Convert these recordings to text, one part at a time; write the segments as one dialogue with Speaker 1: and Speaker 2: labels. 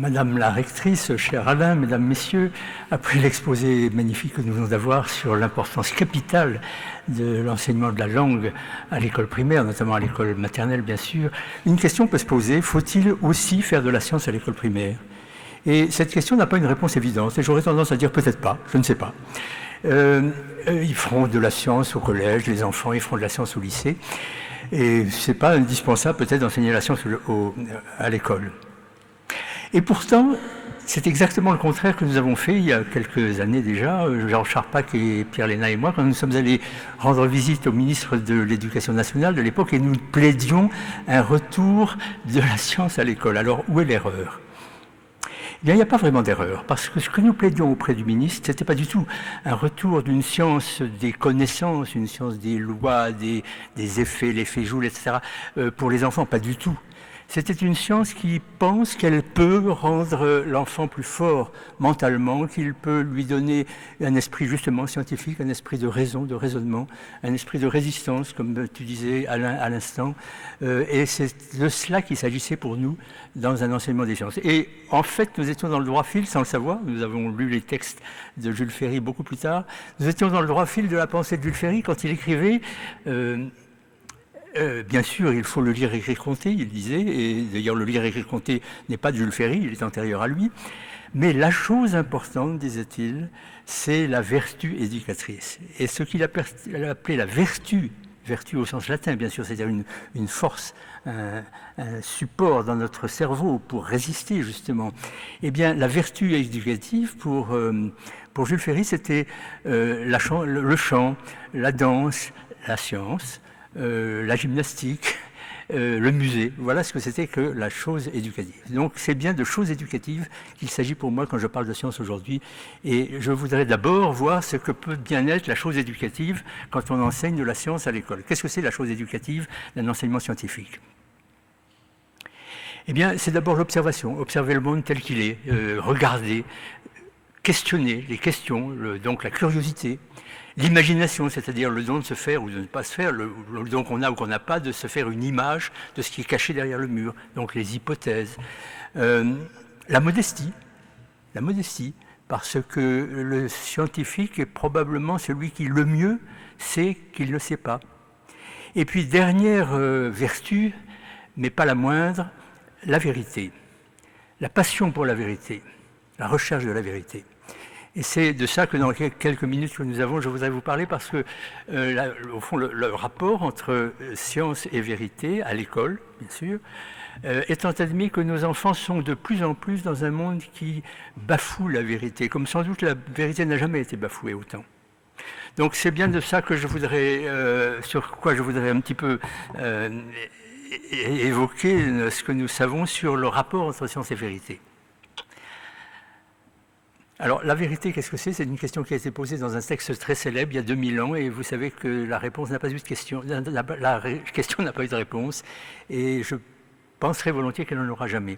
Speaker 1: Madame la rectrice, cher Alain, mesdames, messieurs, après l'exposé magnifique que nous venons d'avoir sur l'importance capitale de l'enseignement de la langue à l'école primaire, notamment à l'école maternelle bien sûr, une question peut se poser, faut-il aussi faire de la science à l'école primaire? Et cette question n'a pas une réponse évidente, et j'aurais tendance à dire peut-être pas, je ne sais pas. Ils feront de la science au collège, les enfants, ils feront de la science au lycée, et c'est pas indispensable peut-être d'enseigner la science à l'école. Et pourtant, c'est exactement le contraire que nous avons fait il y a quelques années déjà, Jean Charpak et Pierre Léna et moi, quand nous sommes allés rendre visite au ministre de l'Éducation nationale de l'époque et nous plaidions un retour de la science à l'école. Alors, où est l'erreur ? Eh bien, il n'y a pas vraiment d'erreur, parce que ce que nous plaidions auprès du ministre, ce n'était pas du tout un retour d'une science des connaissances, une science des lois, des effets, l'effet Joule, etc., pour les enfants, pas du tout. C'était une science qui pense qu'elle peut rendre l'enfant plus fort mentalement, qu'il peut lui donner un esprit justement scientifique, un esprit de raison, de raisonnement, un esprit de résistance, comme tu disais Alain à l'instant. Et c'est de cela qu'il s'agissait pour nous dans un enseignement des sciences. Et en fait, nous étions dans le droit fil sans le savoir. Nous avons lu les textes de Jules Ferry beaucoup plus tard. Nous étions dans le droit fil de la pensée de Jules Ferry quand il écrivait... bien sûr, il faut le lire, écrire, compter, il disait, et d'ailleurs le lire, écrire, compter n'est pas de Jules Ferry, il est antérieur à lui, mais la chose importante, disait-il, c'est la vertu éducatrice. Et ce qu'il appelait la vertu au sens latin, bien sûr, c'est-à-dire une force, un support dans notre cerveau pour résister, justement. Eh bien, la vertu éducative, pour Jules Ferry, c'était le chant, la danse, la science, la gymnastique, le musée. Voilà ce que c'était que la chose éducative. Donc c'est bien de choses éducatives qu'il s'agit pour moi quand je parle de science aujourd'hui. Et je voudrais d'abord voir ce que peut bien être la chose éducative quand on enseigne de la science à l'école. Qu'est-ce que c'est la chose éducative d'un enseignement scientifique ? Eh bien, c'est d'abord l'observation, observer le monde tel qu'il est, regarder, questionner les questions, donc la curiosité, l'imagination, c'est-à-dire le don de se faire ou de ne pas se faire, le don qu'on a ou qu'on n'a pas, de se faire une image de ce qui est caché derrière le mur, donc les hypothèses. La modestie, parce que le scientifique est probablement celui qui le mieux sait qu'il ne sait pas. Et puis dernière vertu, mais pas la moindre, la vérité, la passion pour la vérité, la recherche de la vérité. Et c'est de ça que dans quelques minutes que nous avons, je voudrais vous parler parce que, au fond, le rapport entre science et vérité, à l'école, bien sûr, étant admis que nos enfants sont de plus en plus dans un monde qui bafoue la vérité, comme sans doute la vérité n'a jamais été bafouée autant. Donc c'est bien de ça que je voudrais, sur quoi je voudrais un petit peu évoquer ce que nous savons sur le rapport entre science et vérité. Alors, la vérité, qu'est-ce que c'est ? C'est une question qui a été posée dans un texte très célèbre il y a 2000 ans, et vous savez que la réponse n'a pas eu de question, la question n'a pas eu de réponse, et je penserais volontiers qu'elle n'en aura jamais.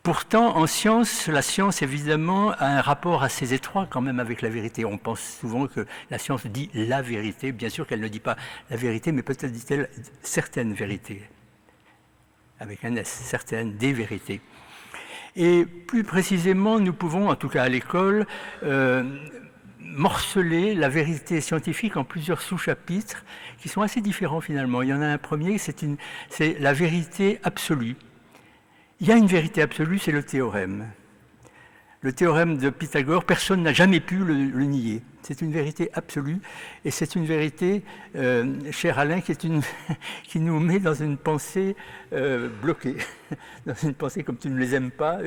Speaker 1: Pourtant, en science, la science, évidemment, a un rapport assez étroit quand même avec la vérité. On pense souvent que la science dit la vérité, bien sûr qu'elle ne dit pas la vérité, mais peut-être dit-elle certaines vérités, avec un S, certaines, des vérités. Et plus précisément, nous pouvons, en tout cas à l'école, morceler la vérité scientifique en plusieurs sous-chapitres qui sont assez différents finalement. Il y en a un premier, c'est la vérité absolue. Il y a une vérité absolue, c'est le théorème. Le théorème de Pythagore, personne n'a jamais pu le nier. C'est une vérité absolue, et c'est une vérité, cher Alain, qui nous met dans une pensée bloquée, dans une pensée comme tu ne les aimes pas,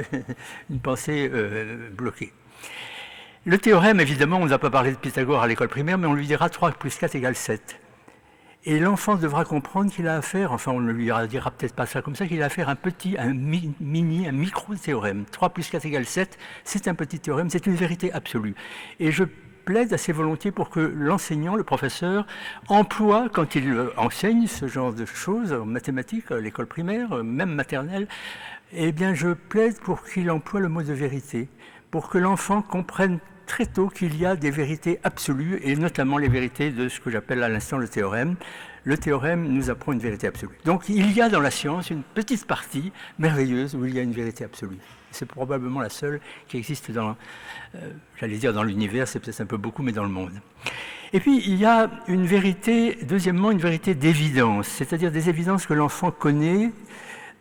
Speaker 1: une pensée bloquée. Le théorème, évidemment, on ne va pas parler de Pythagore à l'école primaire, mais on lui dira 3 plus 4 égale 7. Et l'enfant devra comprendre qu'il a affaire, enfin on ne lui dira peut-être pas ça comme ça, qu'il a affaire à un micro-théorème. 3 plus 4 égale 7, c'est un petit théorème, c'est une vérité absolue. Et je plaide assez volontiers pour que l'enseignant, le professeur, emploie, quand il enseigne ce genre de choses, en mathématiques, à l'école primaire, même maternelle, eh bien je plaide pour qu'il emploie le mot de vérité, pour que l'enfant comprenne très tôt qu'il y a des vérités absolues, et notamment les vérités de ce que j'appelle à l'instant le théorème. Le théorème nous apprend une vérité absolue. Donc il y a dans la science une petite partie merveilleuse où il y a une vérité absolue. C'est probablement la seule qui existe dans, j'allais dire dans l'univers, c'est peut-être un peu beaucoup, mais dans le monde. Et puis il y a une vérité, deuxièmement, une vérité d'évidence, c'est-à-dire des évidences que l'enfant connaît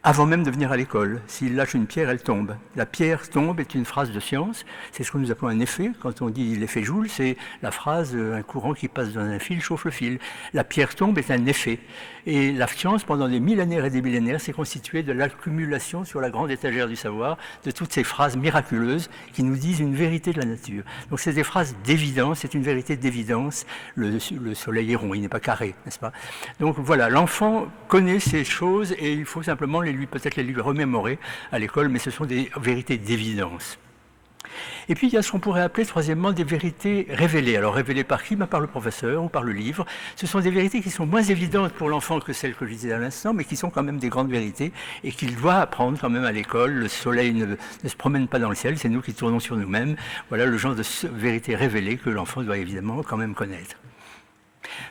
Speaker 1: avant même de venir à l'école. S'il lâche une pierre, elle tombe. La pierre tombe est une phrase de science. C'est ce que nous appelons un effet. Quand on dit l'effet Joule, c'est la phrase un courant qui passe dans un fil chauffe le fil. La pierre tombe est un effet. Et la science, pendant des millénaires et des millénaires, s'est constituée de l'accumulation sur la grande étagère du savoir de toutes ces phrases miraculeuses qui nous disent une vérité de la nature. Donc c'est des phrases d'évidence, c'est une vérité d'évidence. Le soleil est rond, il n'est pas carré, n'est-ce pas? Donc voilà, l'enfant connaît ces choses et il faut simplement peut-être les lui remémorer à l'école, mais ce sont des vérités d'évidence. Et puis il y a ce qu'on pourrait appeler troisièmement des vérités révélées. Alors révélées par qui? Par le professeur ou par le livre. Ce sont des vérités qui sont moins évidentes pour l'enfant que celles que je disais à l'instant, mais qui sont quand même des grandes vérités et qu'il doit apprendre quand même à l'école. Le soleil ne se promène pas dans le ciel, c'est nous qui tournons sur nous-mêmes. Voilà le genre de vérités révélées que l'enfant doit évidemment quand même connaître.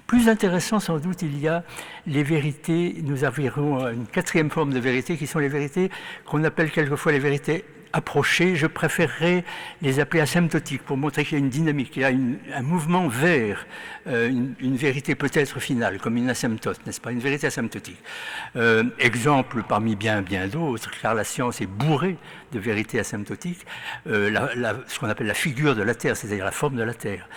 Speaker 1: Plus intéressant sans doute, il y a les vérités, nous avons une quatrième forme de vérité qui sont les vérités qu'on appelle quelquefois les vérités approchées. Je préférerais les appeler asymptotiques pour montrer qu'il y a une dynamique, qu'il y a un mouvement vers une vérité peut-être finale, comme une asymptote, n'est-ce pas? Une vérité asymptotique. Exemple parmi bien d'autres, car la science est bourrée de vérités asymptotiques, ce qu'on appelle la figure de la Terre, c'est-à-dire la forme de la Terre.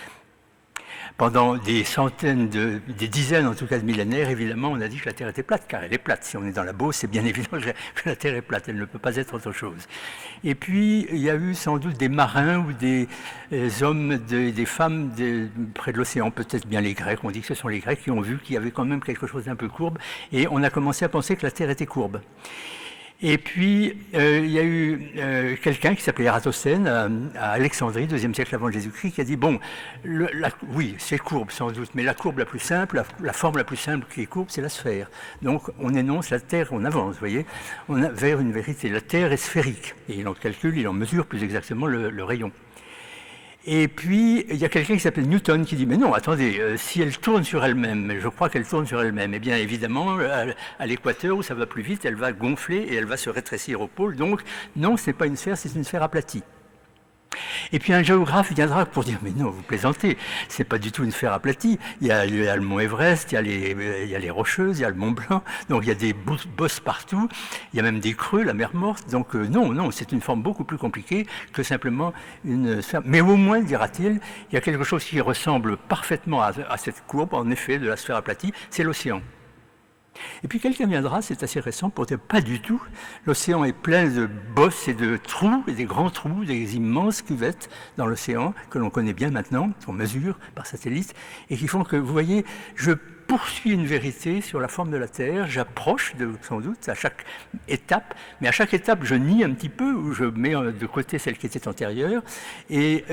Speaker 1: Pendant des centaines, des dizaines en tout cas de millénaires, évidemment, on a dit que la Terre était plate, car elle est plate. Si on est dans la Beauce, c'est bien évident que la Terre est plate, elle ne peut pas être autre chose. Et puis, il y a eu sans doute des marins ou des hommes, des femmes près de l'océan, peut-être bien les Grecs, on dit que ce sont les Grecs qui ont vu qu'il y avait quand même quelque chose d'un peu courbe, et on a commencé à penser que la Terre était courbe. Et puis, il y a eu quelqu'un qui s'appelait Ératosthène à Alexandrie, 2e siècle avant Jésus-Christ, qui a dit, bon, oui, c'est courbe sans doute, mais la courbe la plus simple, la forme la plus simple qui est courbe, c'est la sphère. Donc, on énonce la Terre, on avance, vous voyez, vers une vérité. La Terre est sphérique, et il en calcule, il en mesure plus exactement le rayon. Et puis, il y a quelqu'un qui s'appelle Newton qui dit « Mais non, attendez, si elle tourne sur elle-même, je crois qu'elle tourne sur elle-même, eh bien évidemment, à l'équateur où ça va plus vite, elle va gonfler et elle va se rétrécir au pôle. Donc, non, ce n'est pas une sphère, c'est une sphère aplatie. » Et puis un géographe viendra pour dire « Mais non, vous plaisantez, c'est pas du tout une sphère aplatie. Il y a le mont Everest, il y a les Rocheuses, il y a le Mont Blanc, donc il y a des bosses partout, il y a même des creux, la mer Morte. Donc non, c'est une forme beaucoup plus compliquée que simplement une sphère. Mais au moins, dira-t-il, il y a quelque chose qui ressemble parfaitement à cette courbe, en effet, de la sphère aplatie, c'est l'océan. » Et puis quelqu'un viendra, c'est assez récent, pour dire pas du tout. L'océan est plein de bosses et de trous, et des grands trous, des immenses cuvettes dans l'océan, que l'on connaît bien maintenant, qu'on mesure par satellite, et qui font que, vous voyez, je poursuis une vérité sur la forme de la Terre, j'approche sans doute à chaque étape, mais à chaque étape je nie un petit peu, ou je mets de côté celle qui était antérieure, et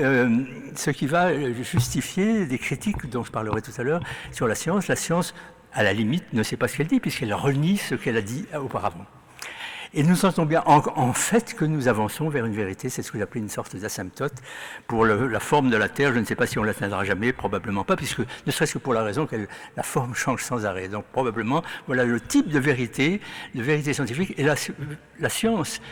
Speaker 1: ce qui va justifier des critiques dont je parlerai tout à l'heure sur la science. La science, à la limite, ne sait pas ce qu'elle dit, puisqu'elle renie ce qu'elle a dit auparavant. Et nous sentons bien en fait que nous avançons vers une vérité, c'est ce que j'appelle une sorte d'asymptote. Pour la forme de la Terre, je ne sais pas si on l'atteindra jamais, probablement pas, puisque ne serait-ce que pour la raison que la forme change sans arrêt. Donc probablement, voilà le type de vérité scientifique. Et la science,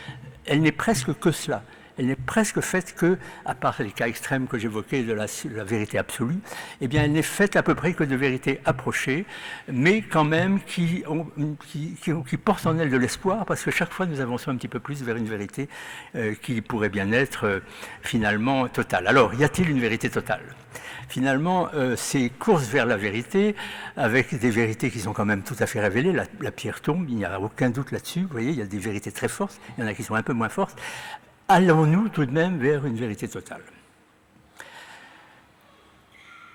Speaker 1: elle n'est presque que cela. Elle n'est presque faite que, à part les cas extrêmes que j'évoquais de la vérité absolue, eh bien elle n'est faite à peu près que de vérités approchées, mais quand même qui portent en elles de l'espoir, parce que chaque fois nous avançons un petit peu plus vers une vérité qui pourrait bien être finalement totale. Alors, y a-t-il une vérité totale ? Finalement, ces courses vers la vérité, avec des vérités qui sont quand même tout à fait révélées, la pierre tombe, il n'y a aucun doute là-dessus, vous voyez, il y a des vérités très fortes, il y en a qui sont un peu moins fortes. Allons-nous tout de même vers une vérité totale ?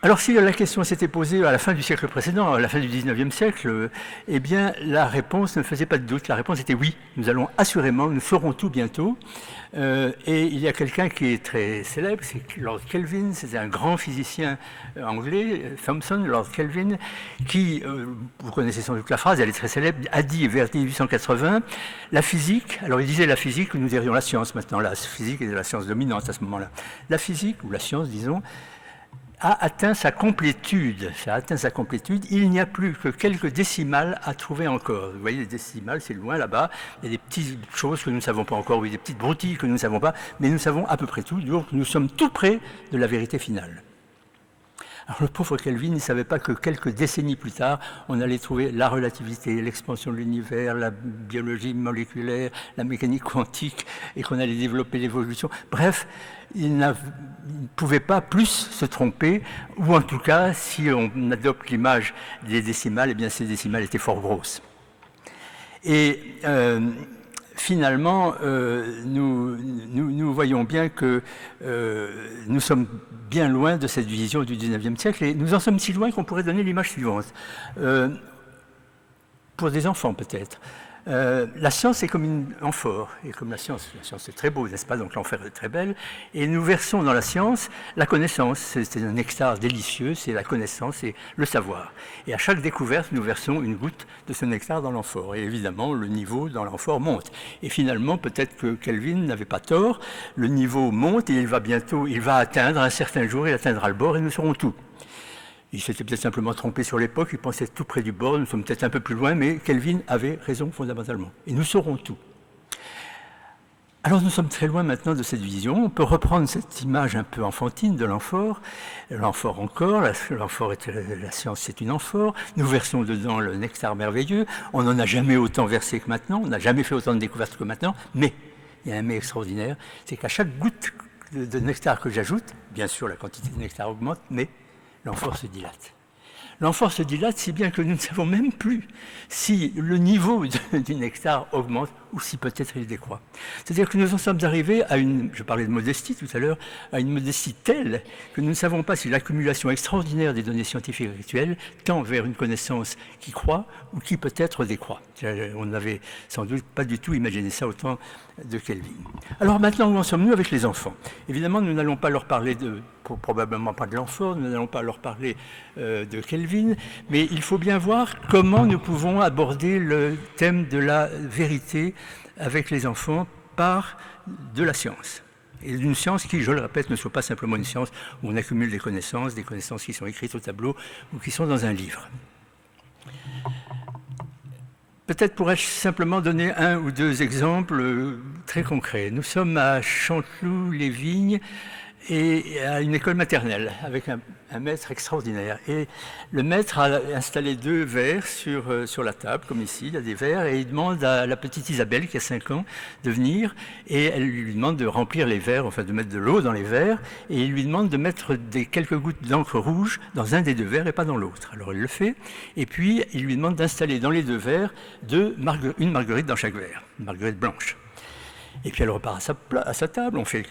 Speaker 1: Alors si la question s'était posée à la fin du siècle précédent, à la fin du XIXe siècle, eh bien la réponse ne faisait pas de doute. La réponse était oui, nous allons assurément, nous saurons tout bientôt. Et il y a quelqu'un qui est très célèbre, c'est Lord Kelvin, c'est un grand physicien anglais, Thomson, Lord Kelvin, qui, vous connaissez sans doute la phrase, elle est très célèbre, a dit vers 1880, la physique, alors il disait la physique, nous dirions la science maintenant, la physique est la science dominante à ce moment-là. La physique, ou la science disons, a atteint sa complétude. Ça a atteint sa complétude. Il n'y a plus que quelques décimales à trouver encore. Vous voyez, les décimales, c'est loin là-bas. Il y a des petites choses que nous ne savons pas encore, oui, des petites broutilles que nous ne savons pas, mais nous savons à peu près tout. Donc, nous sommes tout près de la vérité finale. Alors, le pauvre Kelvin ne savait pas que quelques décennies plus tard, on allait trouver la relativité, l'expansion de l'univers, la biologie moléculaire, la mécanique quantique, et qu'on allait développer l'évolution. Bref, il ne pouvait pas plus se tromper, ou en tout cas, si on adopte l'image des décimales, eh bien ces décimales étaient fort grosses. Et finalement, nous voyons bien que nous sommes bien loin de cette vision du XIXe siècle, et nous en sommes si loin qu'on pourrait donner l'image suivante. Pour des enfants peut-être. La science est comme une amphore, et comme la science est très beau, n'est-ce pas? Donc l'amphore est très belle, et nous versons dans la science la connaissance, c'est un nectar délicieux, c'est la connaissance et le savoir. Et à chaque découverte, nous versons une goutte de ce nectar dans l'amphore, et évidemment, le niveau dans l'amphore monte. Et finalement, peut-être que Kelvin n'avait pas tort, le niveau monte, et il va atteindre, un certain jour, il atteindra le bord, et nous saurons tout. Il s'était peut-être simplement trompé sur l'époque, il pensait tout près du bord, nous sommes peut-être un peu plus loin, mais Kelvin avait raison fondamentalement. Et nous saurons tout. Alors nous sommes très loin maintenant de cette vision. On peut reprendre cette image un peu enfantine de l'amphore. L'amphore encore, l'amphore est la science, c'est une amphore. Nous versons dedans le nectar merveilleux. On n'en a jamais autant versé que maintenant, on n'a jamais fait autant de découvertes que maintenant, mais il y a un mais extraordinaire, c'est qu'à chaque goutte de nectar que j'ajoute, bien sûr la quantité de nectar augmente, mais l'amphore se dilate. L'amphore se dilate si bien que nous ne savons même plus si le niveau du nectar augmente ou si peut-être il décroît. C'est-à-dire que nous en sommes arrivés à je parlais de modestie tout à l'heure, à une modestie telle que nous ne savons pas si l'accumulation extraordinaire des données scientifiques actuelles tend vers une connaissance qui croît ou qui peut-être décroît. On n'avait sans doute pas du tout imaginé ça au temps de Kelvin. Alors maintenant, où en sommes-nous avec les enfants? Évidemment, nous n'allons pas leur parler probablement pas de l'amphore, nous n'allons pas leur parler de Kelvin, mais il faut bien voir comment nous pouvons aborder le thème de la vérité avec les enfants par de la science. Et d'une science qui, je le répète, ne soit pas simplement une science où on accumule des connaissances qui sont écrites au tableau ou qui sont dans un livre. Peut-être pourrais-je simplement donner un ou deux exemples très concrets. Nous sommes à Chanteloup-les-Vignes et à une école maternelle avec un maître extraordinaire. Et le maître a installé 2 verres sur la table, comme ici, il y a des verres, et il demande à la petite Isabelle, qui a 5 ans, de venir, et elle lui demande de remplir les verres, enfin de mettre de l'eau dans les verres, et il lui demande de mettre quelques gouttes d'encre rouge dans un des 2 verres et pas dans l'autre. Alors elle le fait, et puis il lui demande d'installer dans les 2 verres une marguerite dans chaque verre, une marguerite blanche. Et puis elle repart à sa table, on fait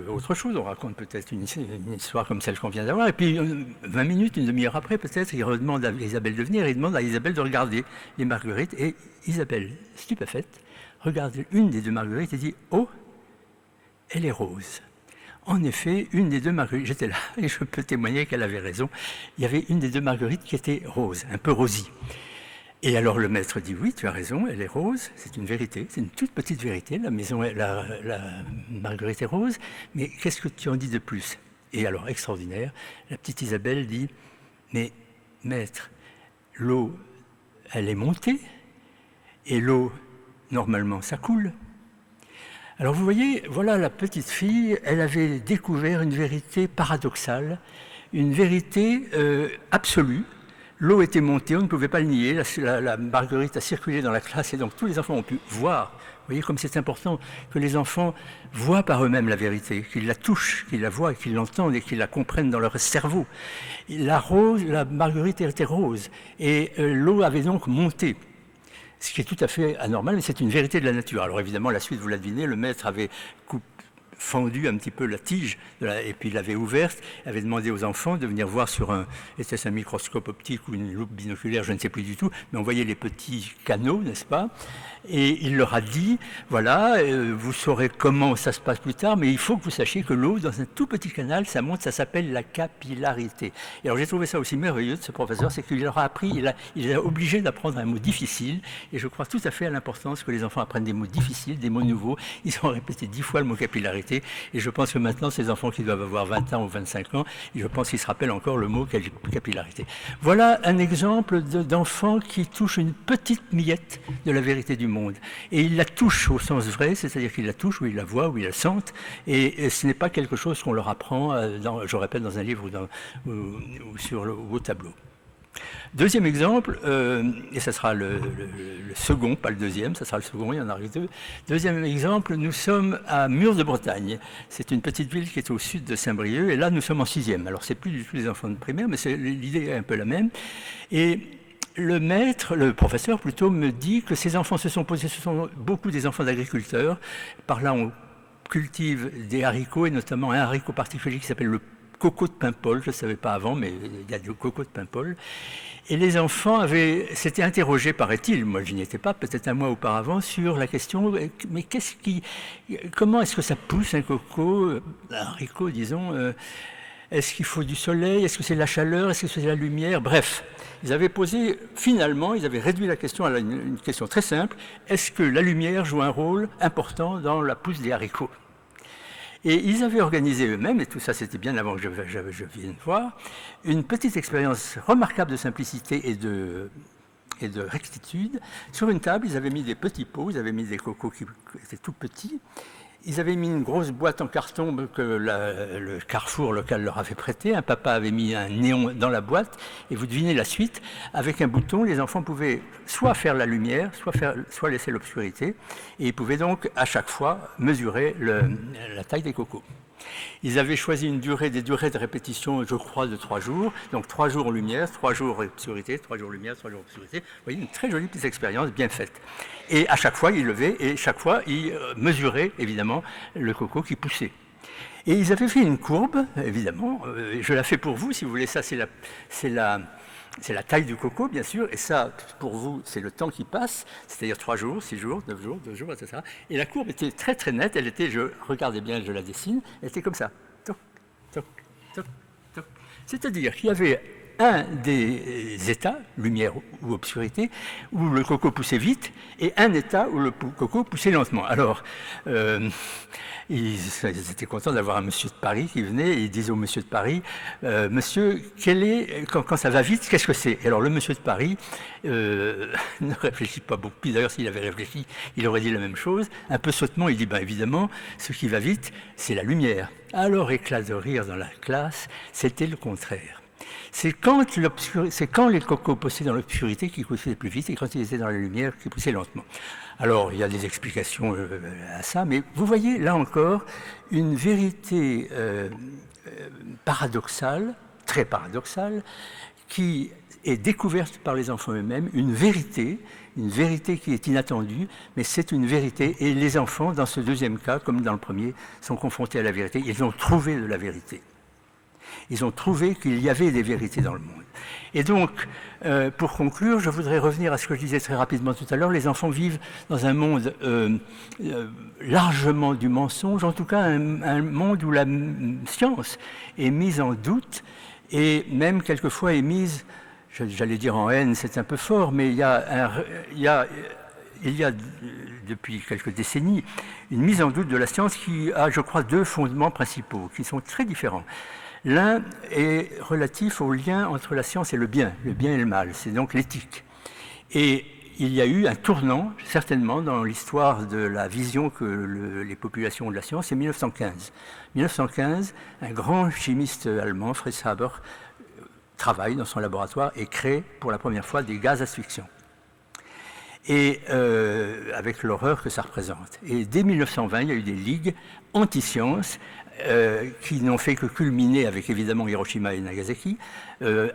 Speaker 1: autre chose, on raconte peut-être une histoire comme celle qu'on vient d'avoir, et puis 20 minutes, une demi-heure après peut-être, il redemande à Isabelle de venir, et il demande à Isabelle de regarder les marguerites, et Isabelle, stupéfaite, regarde une des 2 marguerites et dit « Oh, elle est rose ». En effet, une des 2 marguerites, j'étais là, et je peux témoigner qu'elle avait raison, il y avait une des 2 marguerites qui était rose, un peu rosie. Et alors le maître dit oui, tu as raison, elle est rose, c'est une vérité, c'est une toute petite vérité, la marguerite est rose, mais qu'est-ce que tu en dis de plus? Et alors, extraordinaire, la petite Isabelle dit, mais maître, l'eau, elle est montée, et l'eau, normalement, ça coule. Alors vous voyez, voilà la petite fille, elle avait découvert une vérité paradoxale, une vérité absolue. L'eau était montée, on ne pouvait pas le nier, la marguerite a circulé dans la classe et donc tous les enfants ont pu voir. Vous voyez comme c'est important que les enfants voient par eux-mêmes la vérité, qu'ils la touchent, qu'ils la voient, qu'ils l'entendent et qu'ils la comprennent dans leur cerveau. La marguerite était rose et l'eau avait donc monté. Ce qui est tout à fait anormal, mais c'est une vérité de la nature. Alors évidemment, la suite, vous la devinez, le maître avait fendu un petit peu la tige, et puis il l'avait ouverte, il avait demandé aux enfants de venir voir sur était-ce un microscope optique ou une loupe binoculaire, je ne sais plus du tout, mais on voyait les petits canaux, n'est-ce pas? Et il leur a dit, voilà, vous saurez comment ça se passe plus tard, mais il faut que vous sachiez que l'eau, dans un tout petit canal, ça monte, ça s'appelle la capillarité. Et alors j'ai trouvé ça aussi merveilleux de ce professeur, c'est qu'il leur a appris, il est obligé d'apprendre un mot difficile, et je crois tout à fait à l'importance que les enfants apprennent des mots difficiles, des mots nouveaux. Ils ont répété 10 fois le mot capillarité, et je pense que maintenant, ces enfants qui doivent avoir 20 ans ou 25 ans, je pense qu'ils se rappellent encore le mot capillarité. Voilà un exemple d'enfant qui touche une petite miette de la vérité du monde. Et il la touche au sens vrai, c'est-à-dire qu'il la touche, où il la voit, où il la sente, et ce n'est pas quelque chose qu'on leur apprend, je répète, dans un livre ou sur au tableau. Deuxième exemple, et ce sera le second, pas le deuxième, ce sera le second, il y en a deux. Deuxième exemple, nous sommes à Murs de Bretagne. C'est une petite ville qui est au sud de Saint-Brieuc, et là nous sommes en 6e. Alors c'est plus du tout les enfants de primaire, mais l'idée est un peu la même. Et le professeur plutôt, me dit que ces enfants se sont posés, ce sont beaucoup des enfants d'agriculteurs. Par là, on cultive des haricots, et notamment un haricot particulier qui s'appelle le coco de Paimpol. Je ne savais pas avant, mais il y a du coco de Paimpol. Et les enfants s'étaient interrogés, paraît-il, moi je n'y étais pas, peut-être un mois auparavant, sur la question, mais comment est-ce que ça pousse un coco, un haricot, disons, est-ce qu'il faut du soleil? Est-ce que c'est de la chaleur? Est-ce que c'est de la lumière? Bref, ils avaient réduit la question à une question très simple. Est-ce que la lumière joue un rôle important dans la pousse des haricots? Et ils avaient organisé eux-mêmes, et tout ça c'était bien avant que je vienne voir, une petite expérience remarquable de simplicité et de rectitude. Sur une table, ils avaient mis des petits pots, ils avaient mis des cocos qui étaient tout petits. Ils avaient mis une grosse boîte en carton que le carrefour local leur avait prêté. Un papa avait mis un néon dans la boîte. Et vous devinez la suite. Avec un bouton, les enfants pouvaient soit faire la lumière, soit laisser l'obscurité. Et ils pouvaient donc à chaque fois mesurer la taille des cocos. Ils avaient choisi des durées de répétition, je crois, de 3 jours. Donc 3 jours lumière, 3 jours obscurité, 3 jours lumière, 3 jours obscurité. Vous voyez, une très jolie petite expérience bien faite. Et à chaque fois, ils levaient et chaque fois, ils mesuraient, évidemment, le coco qui poussait. Et ils avaient fait une courbe, évidemment. Je la fais pour vous, si vous voulez. Ça, c'est la taille du coco, bien sûr, et ça, pour vous, c'est le temps qui passe, c'est-à-dire 3 jours, 6 jours, 9 jours, 2 jours, etc. Et la courbe était très très nette, regardez bien, je la dessine, elle était comme ça. Toc, toc, toc, toc. C'est-à-dire qu'il y avait un des états, lumière ou obscurité, où le coco poussait vite, et un état où le coco poussait lentement. Alors, ils étaient contents d'avoir un monsieur de Paris qui venait, et ils disaient au monsieur de Paris, monsieur, quand ça va vite, qu'est-ce que c'est? Et alors le monsieur de Paris ne réfléchit pas beaucoup, puis d'ailleurs s'il avait réfléchi, il aurait dit la même chose, un peu sottement, il dit, évidemment, ce qui va vite, c'est la lumière. Alors éclat de rire dans la classe, c'était le contraire. C'est quand les cocos poussaient dans l'obscurité qu'ils poussaient plus vite, et quand ils étaient dans la lumière qu'ils poussaient lentement. Alors, il y a des explications à ça, mais vous voyez, là encore, une vérité paradoxale, très paradoxale, qui est découverte par les enfants eux-mêmes, une vérité qui est inattendue, mais c'est une vérité, et les enfants, dans ce deuxième cas, comme dans le premier, sont confrontés à la vérité, ils ont trouvé de la vérité. Ils ont trouvé qu'il y avait des vérités dans le monde. Et donc, pour conclure, je voudrais revenir à ce que je disais très rapidement tout à l'heure. Les enfants vivent dans un monde largement du mensonge, en tout cas un monde où la science est mise en doute et même quelquefois est mise, j'allais dire en haine, c'est un peu fort, mais il y a depuis quelques décennies une mise en doute de la science qui a, je crois, 2 fondements principaux qui sont très différents. L'un est relatif au lien entre la science et le bien et le mal, c'est donc l'éthique. Et il y a eu un tournant, certainement, dans l'histoire de la vision que les populations ont de la science, c'est 1915. 1915, un grand chimiste allemand, Fritz Haber, travaille dans son laboratoire et crée pour la première fois des gaz asphyxiants. Et avec l'horreur que ça représente. Et dès 1920, il y a eu des ligues anti-science qui n'ont fait que culminer avec évidemment Hiroshima et Nagasaki,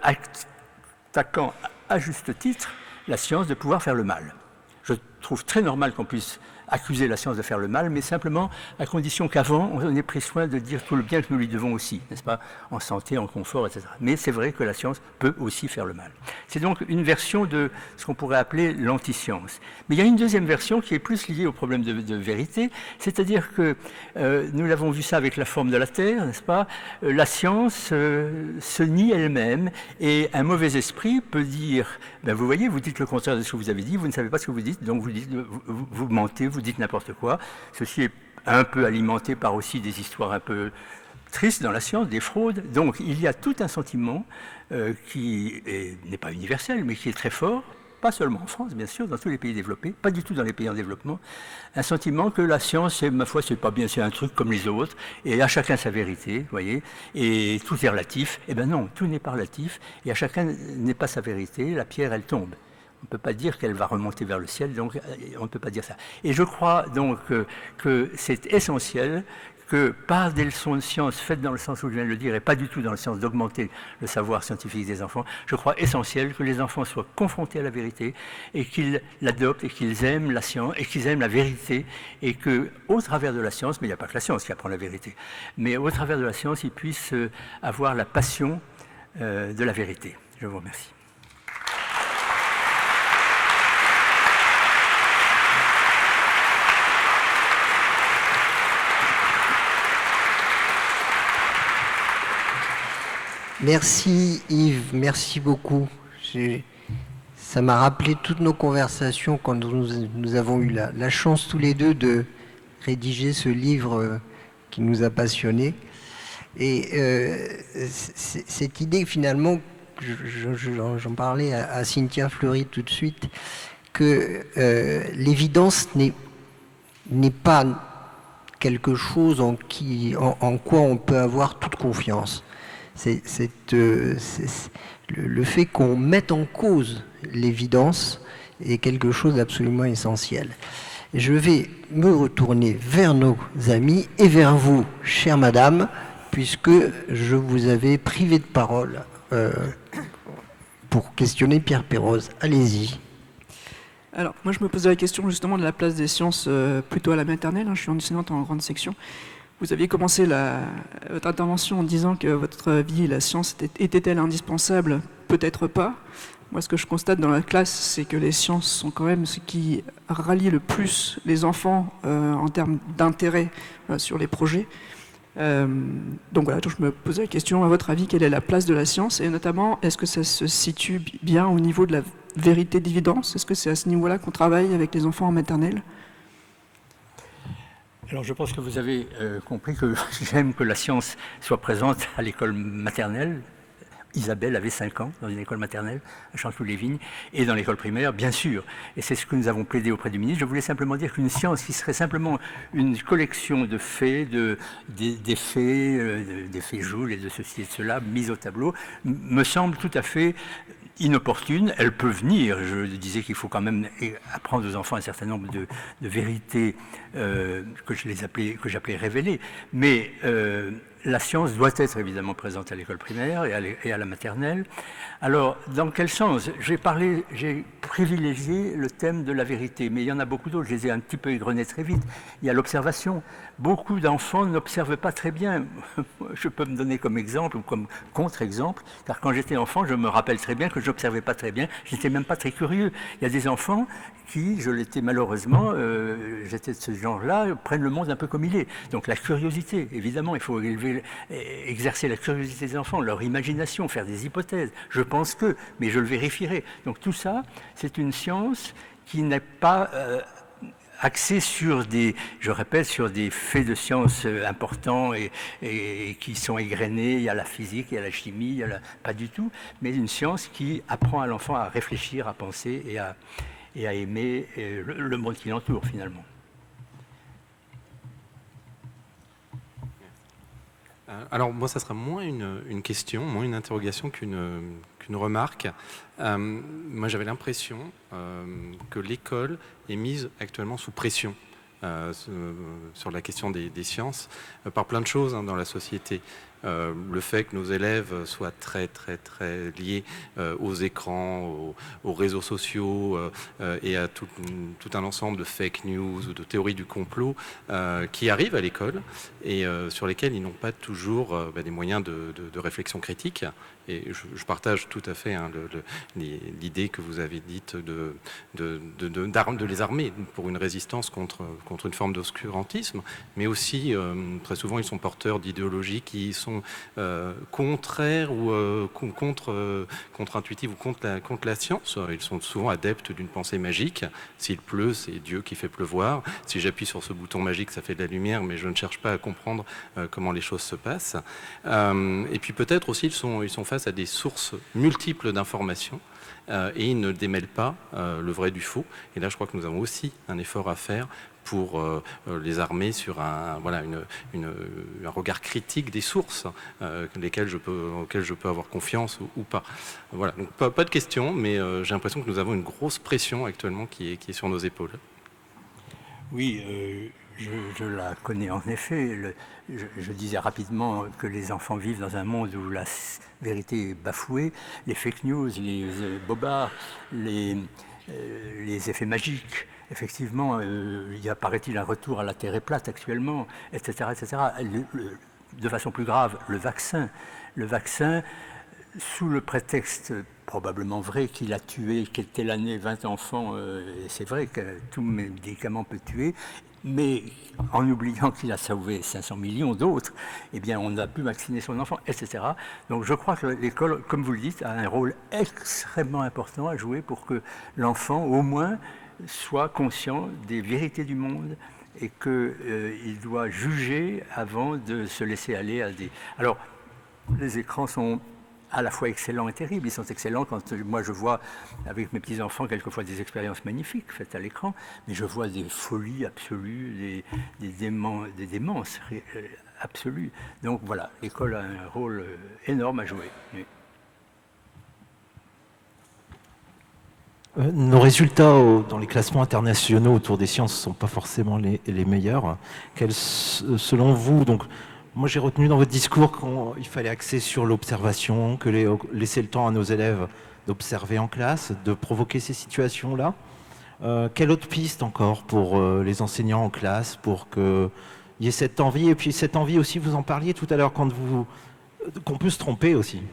Speaker 1: attaquant à juste titre la science de pouvoir faire le mal. Je trouve très normal qu'on puisse accuser la science de faire le mal, mais simplement à condition qu'avant, on ait pris soin de dire tout le bien que nous lui devons aussi, n'est-ce pas, en santé, en confort, etc. Mais c'est vrai que la science peut aussi faire le mal. C'est donc une version de ce qu'on pourrait appeler l'anti-science. Mais il y a une deuxième version qui est plus liée au problème de vérité, c'est-à-dire que nous l'avons vu ça avec la forme de la Terre, n'est-ce pas, la science se nie elle-même et un mauvais esprit peut dire, ben vous voyez, vous dites le contraire de ce que vous avez dit, vous ne savez pas ce que vous dites, donc vous mentez, vous dites n'importe quoi. Ceci est un peu alimenté par aussi des histoires un peu tristes dans la science, des fraudes. Donc il y a tout un sentiment qui n'est pas universel, mais qui est très fort, pas seulement en France, bien sûr, dans tous les pays développés, pas du tout dans les pays en développement, un sentiment que la science, ma foi, c'est pas bien, c'est un truc comme les autres, et à chacun sa vérité, vous voyez, et tout est relatif. Eh bien non, tout n'est pas relatif, et à chacun n'est pas sa vérité, la pierre, elle tombe. On ne peut pas dire qu'elle va remonter vers le ciel, donc on ne peut pas dire ça. Et je crois donc que c'est essentiel que par des leçons de science faites dans le sens où je viens de le dire et pas du tout dans le sens d'augmenter le savoir scientifique des enfants, je crois essentiel que les enfants soient confrontés à la vérité et qu'ils l'adoptent et qu'ils aiment la science et qu'ils aiment la vérité et qu'au travers de la science, mais il n'y a pas que la science qui apprend la vérité, mais au travers de la science, ils puissent avoir la passion de la vérité. Je vous remercie.
Speaker 2: Merci Yves, merci beaucoup. Ça m'a rappelé toutes nos conversations quand nous avons eu la chance tous les deux de rédiger ce livre qui nous a passionnés. Et cette idée finalement, j'en parlais à Cynthia Fleury tout de suite, que l'évidence n'est pas quelque chose en quoi on peut avoir toute confiance. Le fait qu'on mette en cause l'évidence est quelque chose d'absolument essentiel. Je vais me retourner vers nos amis et vers vous, chère madame, puisque je vous avais privé de parole pour questionner Pierre Péroz. Allez-y.
Speaker 3: Alors, moi je me posais la question justement de la place des sciences plutôt à la maternelle. Je suis enseignante en grande section. Vous aviez commencé votre intervention en disant que votre vie et la science était-elle indispensable? Peut-être pas. Moi, ce que je constate dans la classe, c'est que les sciences sont quand même ce qui rallie le plus les enfants en termes d'intérêt sur les projets. Donc voilà, je me posais la question, à votre avis, quelle est la place de la science? Et notamment, est-ce que ça se situe bien au niveau de la vérité d'évidence? Est-ce que c'est à ce niveau-là qu'on travaille avec les enfants en maternelle?
Speaker 1: Alors je pense que vous avez compris que j'aime que la science soit présente à l'école maternelle. Isabelle avait 5 ans dans une école maternelle à Chanteloup-les-Vignes et dans l'école primaire, bien sûr. Et c'est ce que nous avons plaidé auprès du ministre. Je voulais simplement dire qu'une science qui serait simplement une collection de faits, des faits Joule et de ceci et de cela mis au tableau, me semble tout à fait inopportune. Elle peut venir. Je disais qu'il faut quand même apprendre aux enfants un certain nombre de vérités que j'appelais révélées. Mais la science doit être évidemment présente à l'école primaire et à la maternelle. Alors, dans quel sens? J'ai privilégié le thème de la vérité, mais il y en a beaucoup d'autres, je les ai un petit peu égrenés très vite. Il y a l'observation. Beaucoup d'enfants n'observent pas très bien. Je peux me donner comme exemple ou comme contre-exemple, car quand j'étais enfant, je me rappelle très bien que je n'observais pas très bien, je n'étais même pas très curieux. Il y a des enfants qui, je l'étais malheureusement, j'étais de ce genre-là, prennent le monde un peu comme il est. Donc la curiosité, évidemment, il faut exercer la curiosité des enfants, leur imagination, faire des hypothèses. Je pense que, mais je le vérifierai. Donc tout ça, c'est une science qui n'est pas axée sur sur des faits de science importants et qui sont égrenés. Il y a la physique, il y a la chimie, pas du tout, mais une science qui apprend à l'enfant à réfléchir, à penser et à aimer le monde qui l'entoure finalement.
Speaker 4: Alors moi, ça sera moins une question, moins une interrogation qu'une remarque. Moi, j'avais l'impression que l'école est mise actuellement sous pression sur la question des sciences par plein de choses dans la société. Le fait que nos élèves soient très liés aux écrans, aux réseaux sociaux et à tout un ensemble de fake news ou de théories du complot qui arrivent à l'école et sur lesquels ils n'ont pas toujours des moyens de réflexion critique. Et je partage tout à fait l'idée que vous avez dite de les armer pour une résistance contre une forme d'obscurantisme, mais aussi, très souvent, ils sont porteurs d'idéologies qui sont contraires ou contre-intuitives ou contre la science. Ils sont souvent adeptes d'une pensée magique. S'il pleut, c'est Dieu qui fait pleuvoir. Si j'appuie sur ce bouton magique, ça fait de la lumière, mais je ne cherche pas à comprendre comment les choses se passent. Et puis peut-être aussi, ils sont face à des sources multiples d'informations et ils ne démêlent pas le vrai du faux. Et là, je crois que nous avons aussi un effort à faire pour les armer sur un regard critique des sources auxquelles je peux avoir confiance ou pas. Voilà, donc pas de question, mais j'ai l'impression que nous avons une grosse pression actuellement qui est sur nos épaules.
Speaker 1: Oui, je la connais en effet. Je disais rapidement que les enfants vivent dans un monde où la vérité est bafouée, les fake news, les bobards, les effets magiques. Effectivement, il y a, paraît-il, un retour à la Terre est plate actuellement, etc. etc. De façon plus grave, le vaccin, sous le prétexte probablement vrai qu'il a tué, telle année, 20 enfants, et c'est vrai que tout médicament peut tuer, mais en oubliant qu'il a sauvé 500 millions d'autres, eh bien, on a pu vacciner son enfant, etc. Donc je crois que l'école, comme vous le dites, a un rôle extrêmement important à jouer pour que l'enfant, au moins, soit conscient des vérités du monde et qu'il doit juger avant de se laisser aller à des... Alors, les écrans sont à la fois excellents et terribles. Ils sont excellents quand moi je vois avec mes petits-enfants quelquefois des expériences magnifiques faites à l'écran, mais je vois des folies absolues, des démences absolues. Donc voilà, l'école a un rôle énorme à jouer. Oui.
Speaker 5: Nos résultats dans les classements internationaux autour des sciences ne sont pas forcément les meilleurs. Selon vous, donc, moi j'ai retenu dans votre discours qu'il fallait axer sur l'observation, que laisser le temps à nos élèves d'observer en classe, de provoquer ces situations-là. Quelle autre piste encore pour les enseignants en classe, pour qu'il y ait cette envie, et puis cette envie aussi, vous en parliez tout à l'heure, qu'on peut se tromper aussi.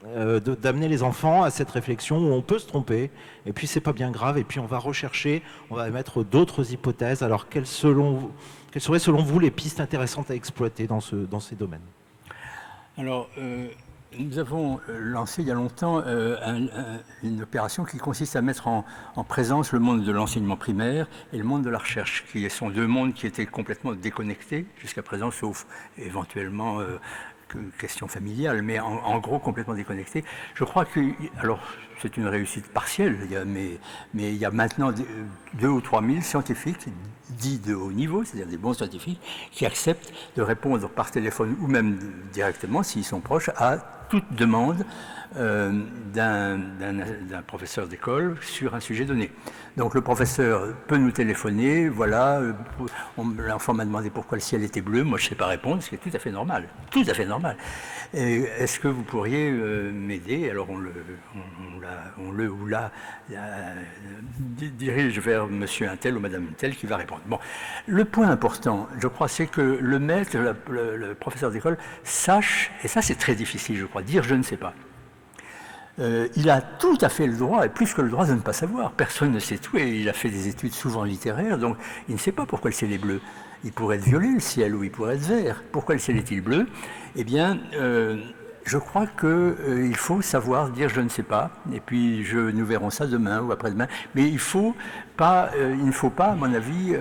Speaker 5: D'amener les enfants à cette réflexion où on peut se tromper, et puis c'est pas bien grave, et puis on va rechercher, on va émettre d'autres hypothèses. Alors quelles seraient selon vous les pistes intéressantes à exploiter dans ces domaines?
Speaker 1: Alors, nous avons lancé il y a longtemps une opération qui consiste à mettre en présence le monde de l'enseignement primaire et le monde de la recherche, qui sont deux mondes qui étaient complètement déconnectés jusqu'à présent, sauf éventuellement question familiale, mais en gros complètement déconnecté. Je crois que, alors c'est une réussite partielle, mais il y a maintenant 2 ou 3 000 scientifiques dits de haut niveau, c'est-à-dire des bons scientifiques, qui acceptent de répondre par téléphone ou même directement, s'ils sont proches, à toute demande d'un professeur d'école sur un sujet donné. Donc le professeur peut nous téléphoner, voilà, l'enfant m'a demandé pourquoi le ciel était bleu, moi je ne sais pas répondre, ce qui est tout à fait normal, tout à fait normal. Est-ce que vous pourriez m'aider? Alors on le ou la dirige vers monsieur un tel ou madame un tel qui va répondre. Bon, le point important, je crois, c'est que le maître, le professeur d'école sache, et ça c'est très difficile, je crois, dire je ne sais pas. Il a tout à fait le droit, et plus que le droit de ne pas savoir. Personne ne sait tout, et il a fait des études souvent littéraires, donc il ne sait pas pourquoi le ciel est bleu. Il pourrait être violet, le ciel, ou il pourrait être vert. Pourquoi le ciel est-il bleu? Eh bien, je crois qu'il faut savoir dire je ne sais pas, et puis nous verrons ça demain ou après-demain. Mais il ne faut pas, à mon avis,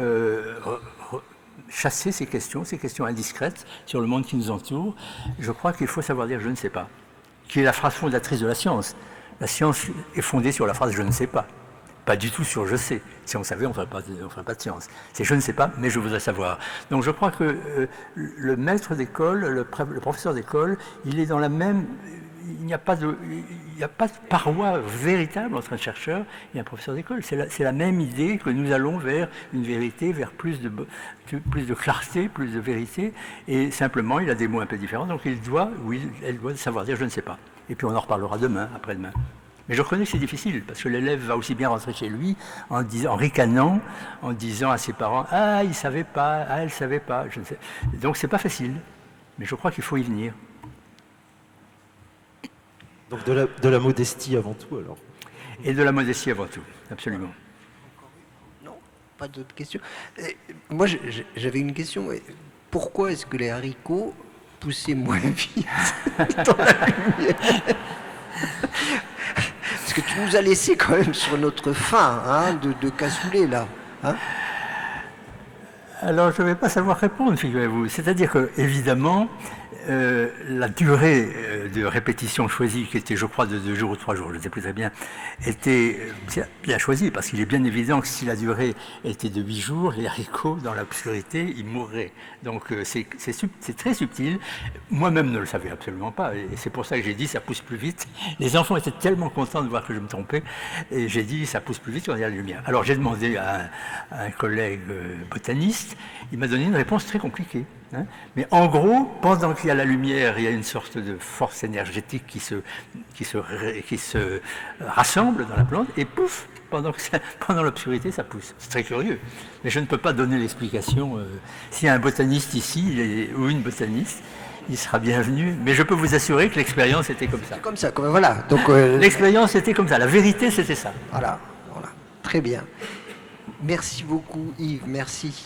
Speaker 1: chasser ces questions indiscrètes sur le monde qui nous entoure. Je crois qu'il faut savoir dire je ne sais pas, qui est la phrase fondatrice de la science. La science est fondée sur la phrase « je ne sais pas », pas du tout sur « je sais ». Si on savait, on ne ferait pas de science. C'est « je ne sais pas, mais je voudrais savoir ». Donc je crois que le maître d'école, le professeur d'école, il est dans la même... il n'y a pas de paroi véritable entre un chercheur et un professeur d'école. C'est la même idée que nous allons vers une vérité, vers plus de clarté, plus de vérité, et simplement il a des mots un peu différents, donc elle doit savoir dire je ne sais pas. Et puis on en reparlera demain, après-demain. Mais je reconnais que c'est difficile, parce que l'élève va aussi bien rentrer chez lui en ricanant, en disant à ses parents « Ah, il ne savait pas, ah, elle ne savait pas. » Donc c'est pas facile, mais je crois qu'il faut y venir.
Speaker 5: Donc de la modestie avant tout, alors.
Speaker 1: Et de la modestie avant tout, absolument.
Speaker 2: Non, pas d'autres questions. Moi, j'avais une question. Pourquoi est-ce que les haricots poussaient moins vite dans la lumière? Parce que tu nous as laissé quand même sur notre faim hein, de cassoulet, là. Hein.
Speaker 1: Alors, je ne vais pas savoir répondre, figurez-vous. C'est-à-dire que, évidemment, la durée de répétition choisie, qui était, je crois, de 2 jours ou 3 jours, je ne sais plus très bien, était bien choisie, parce qu'il est bien évident que si la durée était de 8 jours, les haricots, dans l'obscurité, ils mourraient. Donc, c'est très subtil. Moi-même ne le savais absolument pas, et c'est pour ça que j'ai dit ça pousse plus vite. Les enfants étaient tellement contents de voir que je me trompais, et j'ai dit ça pousse plus vite quand il y a la lumière. Alors, j'ai demandé à un collègue botaniste, il m'a donné une réponse très compliquée. Hein. Mais en gros, pendant qu'il y a la lumière, il y a une sorte de force énergétique qui se rassemble dans la plante, et pouf, pendant l'obscurité, ça pousse. C'est très curieux. Mais je ne peux pas donner l'explication. S'il y a un botaniste ici, ou une botaniste, il sera bienvenu. Mais je peux vous assurer que l'expérience était comme ça.
Speaker 2: C'est comme ça, voilà. Donc,
Speaker 1: l'expérience était comme ça. La vérité, c'était ça.
Speaker 2: Voilà. Très bien. Merci beaucoup, Yves. Merci.